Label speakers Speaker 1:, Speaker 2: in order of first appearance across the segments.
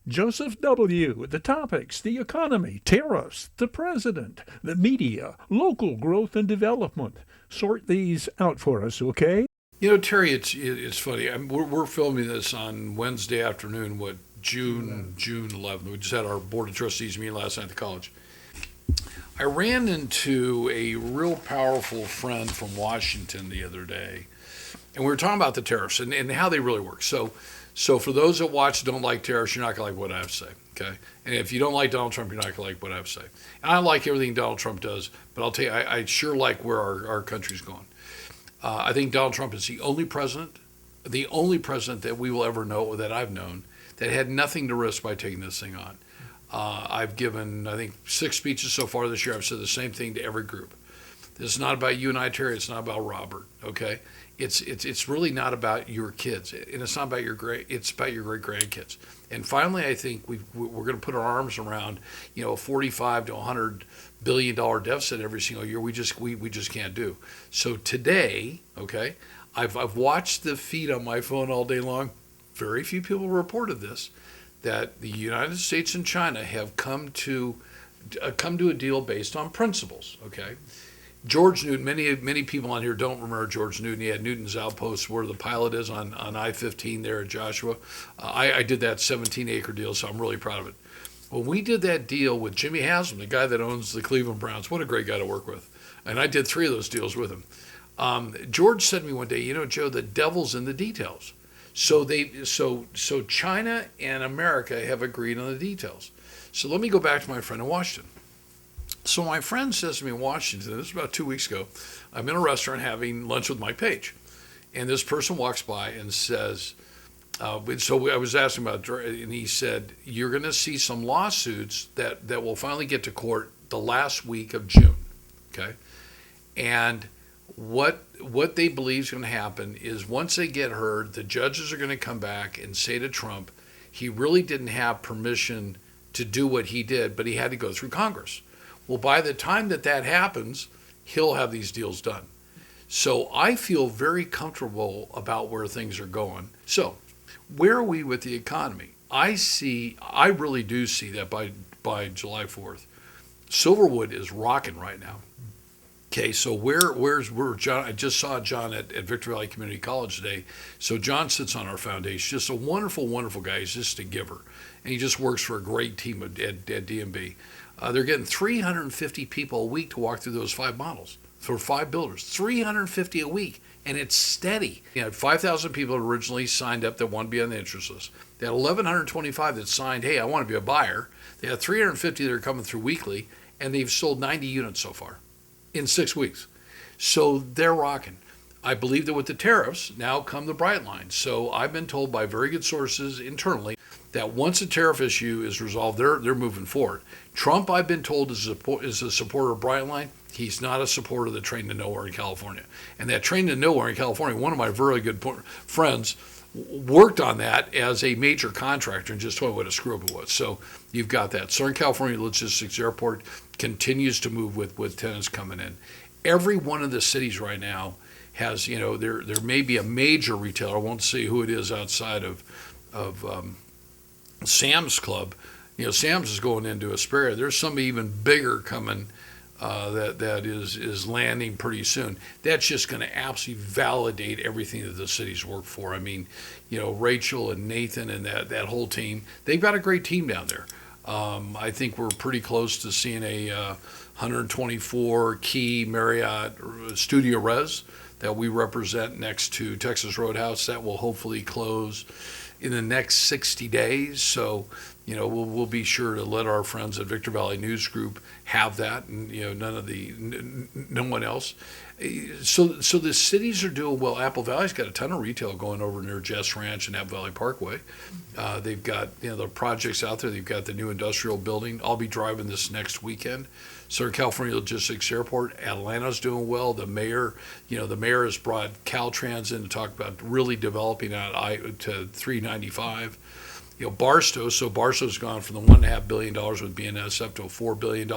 Speaker 1: Joseph W., the topics, the economy, tariffs, the president, the media, local growth and development. Sort these out for us, okay?
Speaker 2: You know, Terry, it's funny. We're filming this on Wednesday afternoon. What June 11th. We just had our board of trustees meeting last night at the college. I ran into a real powerful friend from Washington the other day, and we were talking about the tariffs and how they really work. So for those that watch don't like tariffs, you're not gonna like what I have to say, okay? And if you don't like Donald Trump, you're not gonna like what I have to say. And I like everything Donald Trump does, but I'll tell you, I sure like where our country's going. I think Donald Trump is the only president that we will ever know, or that I've known, that had nothing to risk by taking this thing on. I've given, I think, 6 speeches so far this year. I've said the same thing to every group. This is not about you and I, Terry. It's not about Robert. Okay, it's really not about your kids, and it's not about it's about your great grandkids. And finally, I think we're going to put our arms around, a 45 to 100 billion dollar deficit every single year. We just can't do. So today, okay, I've watched the feed on my phone all day long. Very few people reported this, that the United States and China have come to a deal based on principles. Okay. George Newton, many people on here don't remember George Newton. He had Newton's Outpost, where the pilot is on I-15 there at Joshua. I did that 17-acre deal, so I'm really proud of it. When we did that deal with Jimmy Haslam, the guy that owns the Cleveland Browns, what a great guy to work with. And I did 3 of those deals with him. George said to me one day, Joe, the devil's in the details. So China and America have agreed on the details. So let me go back to my friend in Washington. So my friend says to me in Washington, this was about 2 weeks ago, I'm in a restaurant having lunch with Mike Page. And this person walks by and says, so I was asking about, and he said, you're going to see some lawsuits that will finally get to court the last week of June. Okay. And what they believe is going to happen is, once they get heard, the judges are going to come back and say to Trump, he really didn't have permission to do what he did, but he had to go through Congress. Well, by the time that happens, he'll have these deals done. So I feel very comfortable about where things are going. So where are we with the economy? I really do see that by July 4th, Silverwood is rocking right now. Okay, so where's John? I just saw John at Victor Valley Community College today. So John sits on our foundation, just a wonderful, wonderful guy. He's just a giver, and he just works for a great team at DMB. They're getting 350 people a week to walk through those 5 models for 5 builders. 350 a week, and it's steady. You had 5,000 people originally signed up that want to be on the interest list. They had 1,125 that signed, hey, I want to be a buyer. They had 350 that are coming through weekly, and they've sold 90 units so far in 6 weeks. So they're rocking. I believe that with the tariffs, now come the bright lines. So I've been told by very good sources internally that once the tariff issue is resolved, they're moving forward. Trump, I've been told, is a supporter of Bright Line. He's not a supporter of the train to nowhere in California. And that train to nowhere in California, one of my very good friends worked on that as a major contractor and just told me what a screw up it was. So you've got that. Southern California Logistics Airport continues to move with tenants coming in. Every one of the cities right now has, there may be a major retailer, I won't say who it is outside of Sam's Club. Sam's is going into Aspera. There's some even bigger coming that is landing pretty soon. That's just going to absolutely validate everything that the cities work for. I mean, Rachel and Nathan and that whole team, they've got a great team down there. I think we're pretty close to seeing a 124 key Marriott Studio Res that we represent next to Texas Roadhouse. That will hopefully close in the next 60 days. So, we'll be sure to let our friends at Victor Valley News Group have that, and no one else. So the cities are doing well. Apple Valley's got a ton of retail going over near Jess Ranch and Apple Valley Parkway. They've got the projects out there. They've got the new industrial building. I'll be driving this next weekend. Southern California Logistics Airport, Atlanta's doing well. The mayor has brought Caltrans in to talk about really developing out to 395. Barstow's gone from the $1.5 billion with BNS up to a $4 billion.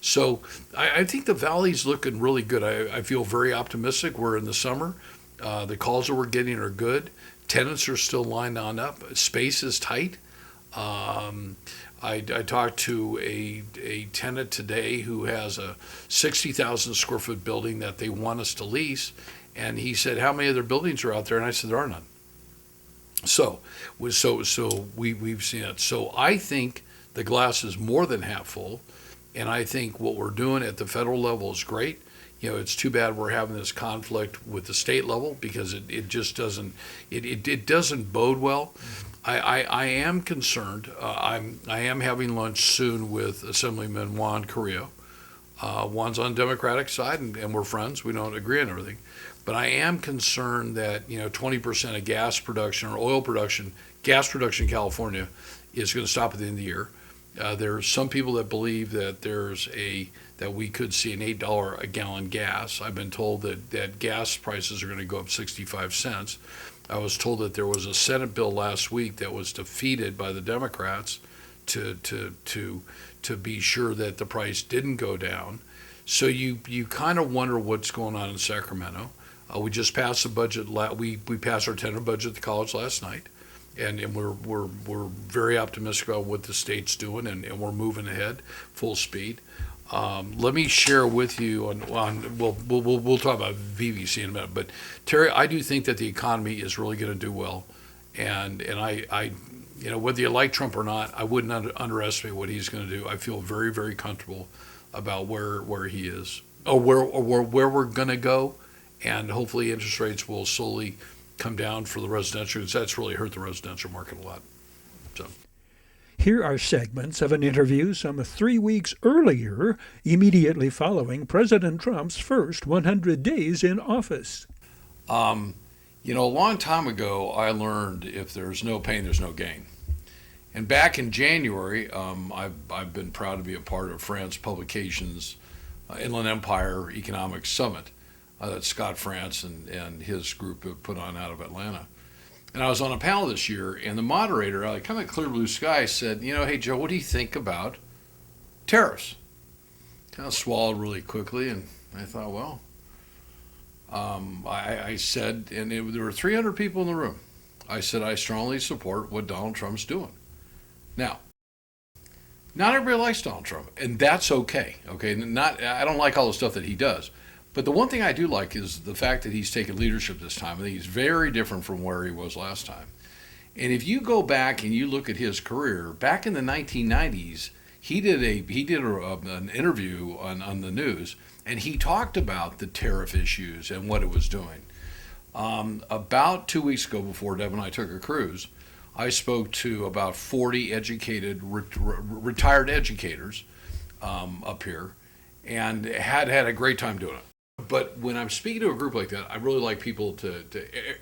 Speaker 2: So I think the Valley's looking really good. I feel very optimistic. We're in the summer. The calls that we're getting are good. Tenants are still lined on up. Space is tight. I talked to a tenant today who has a 60,000 square foot building that they want us to lease. And he said, how many other buildings are out there? And I said, there are none. So we've seen it. So I think the glass is more than half full. And I think what we're doing at the federal level is great. It's too bad we're having this conflict with the state level because it just doesn't, it doesn't bode well. I am concerned. I am having lunch soon with Assemblyman Juan Carrillo. Juan's on the Democratic side, and we're friends. We don't agree on everything. But I am concerned that 20% of gas production or oil production, gas production in California, is going to stop at the end of the year. There are some people that believe that that we could see an $8 a gallon gas. I've been told that gas prices are going to go up 65 cents. I was told that there was a Senate bill last week that was defeated by the Democrats to be sure that the price didn't go down. So you kind of wonder what's going on in Sacramento. We just passed the budget. We passed our tentative budget at the college last night, and we're very optimistic about what the state's doing, and we're moving ahead full speed. Let me share with you we'll talk about VVC in a minute, but Terry, I do think that the economy is really going to do well, and I whether you like Trump or not, I wouldn't underestimate what he's going to do. I feel very, very comfortable about where he is, or where we're going to go, and hopefully interest rates will slowly come down for the residential, because that's really hurt the residential market a lot. So.
Speaker 1: Here are segments of an interview some 3 weeks earlier, immediately following President Trump's first 100 days in office.
Speaker 2: A long time ago, I learned if there's no pain, there's no gain. And back in January, I've been proud to be a part of France Publications' Inland Empire Economic Summit that Scott France and his group have put on out of Atlanta. And I was on a panel this year, and the moderator, kind of clear blue sky, said, hey, Joe, what do you think about tariffs? Kind of swallowed really quickly, and I thought, well, I said, and there were 300 people in the room. I said, I strongly support what Donald Trump's doing. Now, not everybody likes Donald Trump, and that's okay. Okay, I don't like all the stuff that he does. But the one thing I do like is the fact that he's taken leadership this time. I think he's very different from where he was last time. And if you go back and you look at his career, back in the 1990s, he did an interview on the news, and he talked about the tariff issues and what it was doing. About 2 weeks ago, before Deb and I took a cruise, I spoke to about 40 educated, retired educators up here, and had a great time doing it. But when I'm speaking to a group like that, I really like people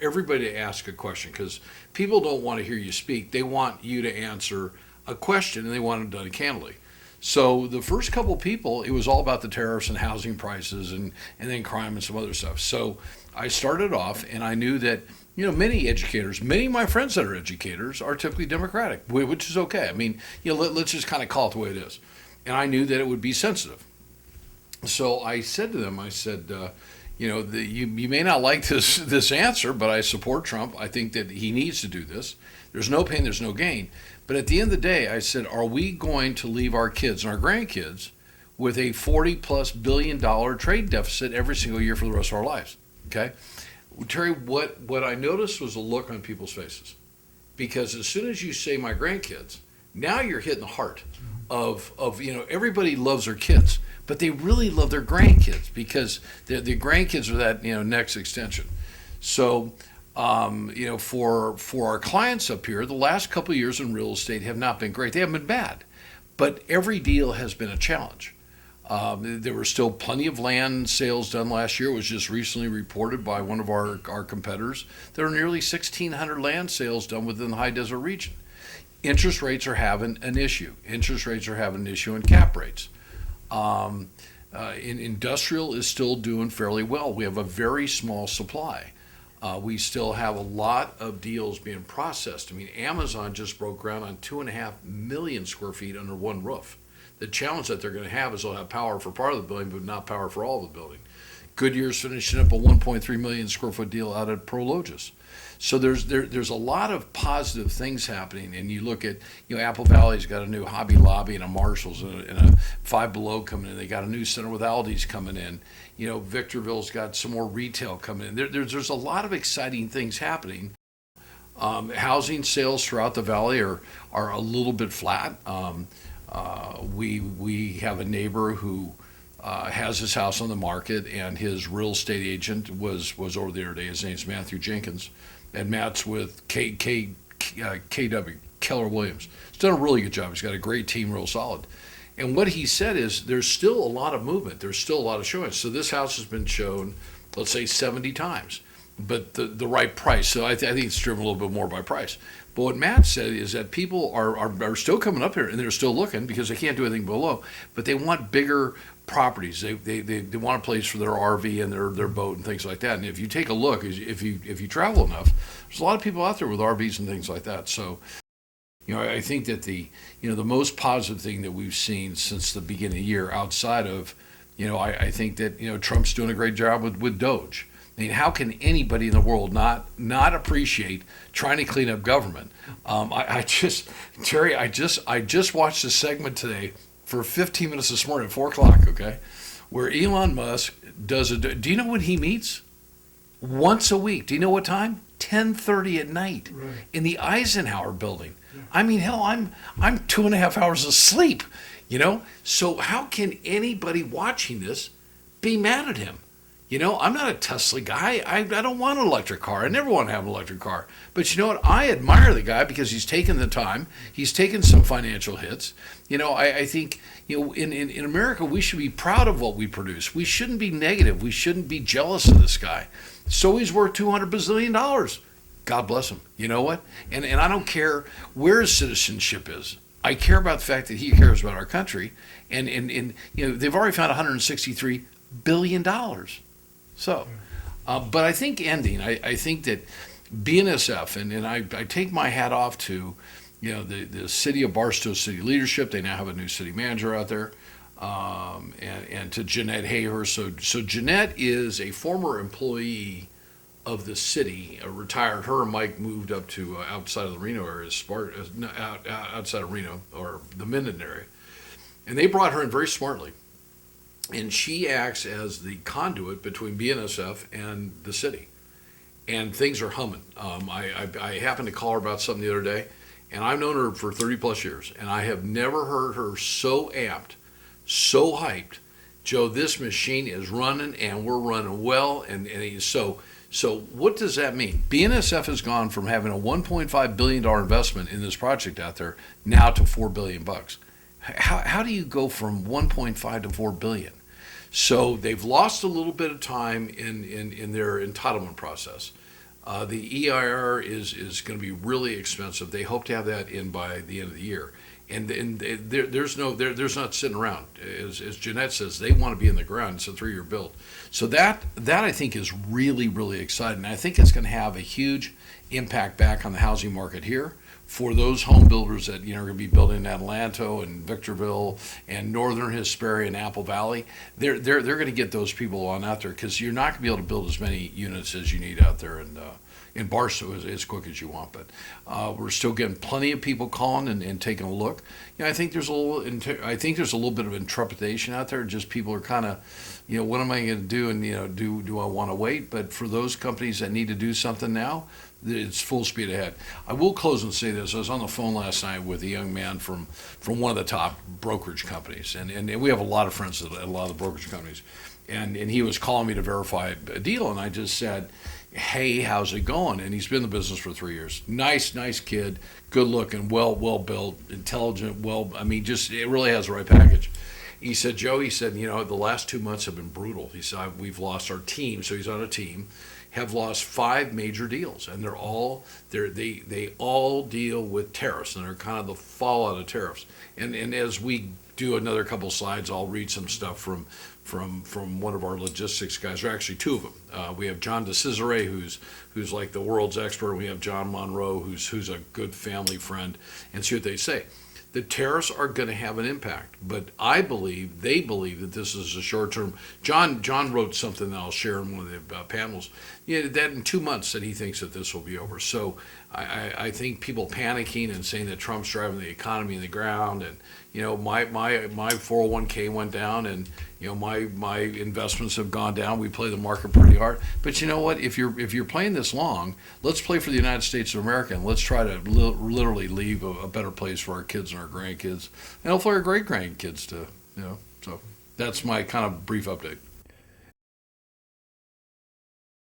Speaker 2: everybody to ask a question, because people don't want to hear you speak. They want you to answer a question, and they want it done candidly. So the first couple people, it was all about the tariffs and housing prices and then crime and some other stuff. So I started off, and I knew that many educators, many of my friends that are educators are typically Democratic, which is okay. I mean, let's just kind of call it the way it is. And I knew that it would be sensitive. So I said to them, you may not like this answer, but I support Trump. I think that he needs to do this. There's no pain, there's no gain. But at the end of the day, I said, are we going to leave our kids and our grandkids with a $40+ billion trade deficit every single year for the rest of our lives? Okay, Terry, what I noticed was a look on people's faces, because as soon as you say my grandkids, now you're hitting the heart of everybody loves their kids, but they really love their grandkids, because the grandkids are that next extension. So for our clients up here, the last couple of years in real estate have not been great. They haven't been bad, but every deal has been a challenge. There were still plenty of land sales done last year. It was just recently reported by one of our competitors. There are nearly 1,600 land sales done within the high desert region. Interest rates are having an issue. Interest rates are having an issue in cap rates. Industrial is still doing fairly well. We have a very small supply. We still have a lot of deals being processed. I mean, Amazon just broke ground on 2.5 million square feet under one roof. The challenge that they're going to have is they'll have power for part of the building, but not power for all of the building. Goodyear's finishing up a 1.3 million square foot deal out at Prologis. So there's a lot of positive things happening, and you look at, Apple Valley's got a new Hobby Lobby and a Marshalls and a Five Below coming in. They got a new center with Aldi's coming in. Victorville's got some more retail coming in. There's a lot of exciting things happening. Housing sales throughout the valley are a little bit flat. We have a neighbor who has his house on the market, and his real estate agent was over there today. His name's Matthew Jenkins, and Matt's with KW Keller Williams. He's done a really good job. He's got a great team, real solid. And what he said is there's still a lot of movement. There's still a lot of showings. So this house has been shown, let's say, 70 times, but the right price. So I think it's driven a little bit more by price. But what Matt said is that people are still coming up here, and they're still looking because they can't do anything below, but they want bigger properties. They want a place for their RV and their boat and things like that. And if you take a look, if you travel enough, there's a lot of people out there with RVs and things like that. So, I think that the most positive thing that we've seen since the beginning of the year, outside of, I think that, Trump's doing a great job with Doge. I mean, how can anybody in the world not appreciate trying to clean up government? Terry, I just watched a segment today for 15 minutes this morning at 4 o'clock, okay, where Elon Musk do you know when he meets? Once a week. Do you know what time? 10:30 at night, right, in the Eisenhower building. Yeah. I mean, hell, I'm 2.5 hours of sleep, So how can anybody watching this be mad at him? I'm not a Tesla guy. I don't want an electric car. I never want to have an electric car. But you know what? I admire the guy because he's taken the time. He's taken some financial hits. I think, in America, we should be proud of what we produce. We shouldn't be negative. We shouldn't be jealous of this guy. So he's worth $200 bazillion. God bless him. You know what? And I don't care where his citizenship is. I care about the fact that he cares about our country. And they've already found $163 billion. So, but I think I think that BNSF, and I take my hat off to, the city of Barstow city leadership. They now have a new city manager out there, and to Jeanette Hayhurst. So Jeanette is a former employee of the city, retired. Her and Mike moved up to outside of the Reno area, outside of Reno, or the Minden area, and they brought her in very smartly. And she acts as the conduit between BNSF and the city. And things are humming. I happened to call her about something the other day, and I've known her for 30 plus years, and I have never heard her so amped, so hyped. Joe, this machine is running, and we're running well. And so what does that mean? BNSF has gone from having a $1.5 billion investment in this project out there now to $4 billion. How do you go from 1.5 to 4 billion? So they've lost a little bit of time in their entitlement process. The EIR is going to be really expensive. They hope to have that in by the end of the year. And there's not sitting around. As Jeanette says, they want to be in the ground. It's a 3-year build. So that I think is really, really exciting. I think it's going to have a huge impact back on the housing market here for those home builders that are going to be building in Atlanta and Victorville and Northern Hesperia and Apple Valley. They're going to get those people on out there because you're not going to be able to build as many units as you need out there in Barstow as quick as you want. But we're still getting plenty of people calling and taking a look. I think there's a little bit of intrepidation out there. Just people are kind of, what am I going to do? And do I want to wait? But for those companies that need to do something now, it's full speed ahead. I will close and say this. I was on the phone last night with a young man from one of the top brokerage companies, and we have a lot of friends at a lot of the brokerage companies, and he was calling me to verify a deal, and I just said, hey, how's it going? And he's been in the business for 3 years. Nice kid, good looking, well built, intelligent, just it really has the right package. He said, Joe, the last 2 months have been brutal. He said, we've lost our team, so he's on a team, have lost 5 major deals, and they all deal with tariffs, and they're kind of the fallout of tariffs. And as we do another couple slides, I'll read some stuff from one of our logistics guys. There are actually 2 of them. We have John DeCesare, who's like the world's expert. We have John Monroe, who's a good family friend, and see what they say. the tariffs are going to have an impact, but they believe that this is a short term. John wrote something that I'll share in one of the panels. That in 2 months that he thinks that this will be over. So I think people panicking and saying that Trump's driving the economy in the ground, and my 401k went down, and my investments have gone down. We play the market pretty hard, but you know what? If you're playing this long, let's play for the United States of America, and let's try to literally leave a better place for our kids and our grandkids, and hopefully our great grandkids to. So that's my kind of brief update.